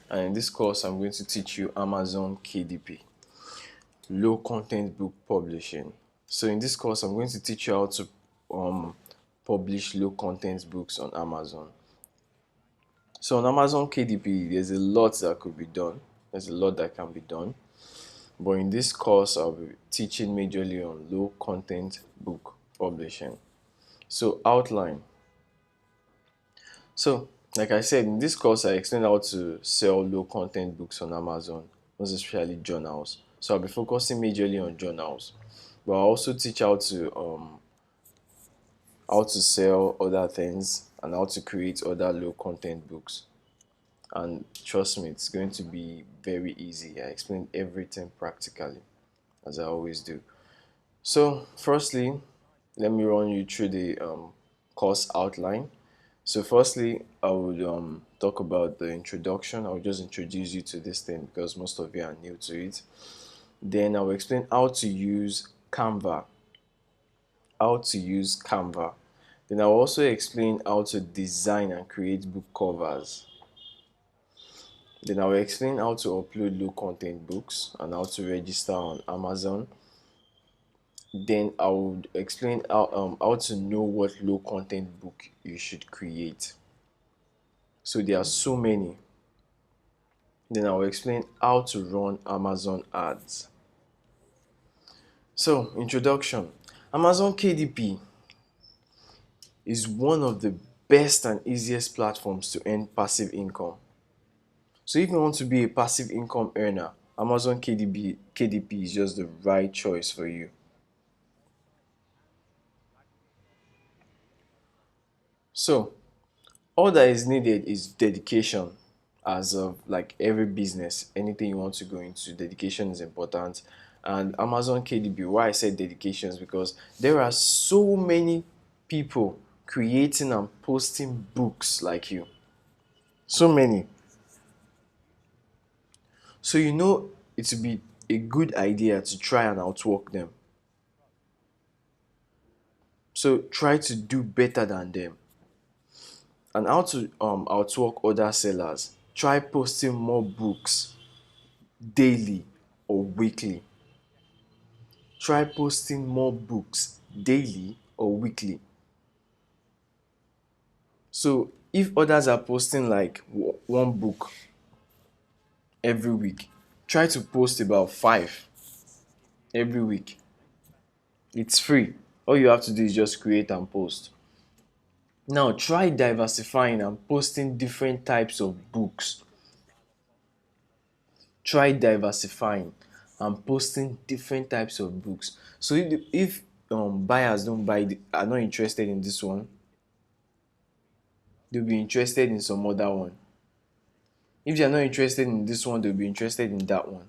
And in this course I'm going to teach you Amazon KDP, low content book publishing. So in this course I'm going to teach you how to publish low content books on Amazon. So on Amazon KDP there's a lot that could be done. There's a lot that can be done. But in this course I'll be teaching majorly on low content book publishing. So outline. So like I said, in this course I explain how to sell low content books on Amazon, most especially journals. So I'll be focusing majorly on journals, but I'll also teach how to sell other things and how to create other low content books. And trust me, it's going to be very easy. I explain everything practically, as I always do. So firstly, let me run you through the course outline. So firstly, I would talk about the introduction. I'll just introduce you to this thing because most of you are new to it. Then I will explain how to use Canva. How to use Canva. Then I'll also explain how to design and create book covers. Then I will explain how to upload low content books and how to register on Amazon. Then I would explain how to know what low content book you should create. So there are so many. Then I will explain how to run Amazon ads. So introduction. Amazon KDP is one of the best and easiest platforms to earn passive income. So if you want to be a passive income earner, Amazon KDP is just the right choice for you. So all that is needed is dedication. As of like every business, anything you want to go into, dedication is important. And Amazon KDP, why I said dedication is because there are so many people creating and posting books like you. So many. So you know it would be a good idea to try and outwork them. So try to do better than them. And how to outwork other sellers. Try posting more books daily or weekly. Try posting more books daily or weekly. So if others are posting like one book every week, try to post about 5 every week. It's free. All you have to do is just create and post. Now try diversifying and posting different types of books. Try diversifying and posting different types of books. So if buyers don't buy are not interested in this one, they'll be interested in some other one. If they're not interested in this one, they'll be interested in that one.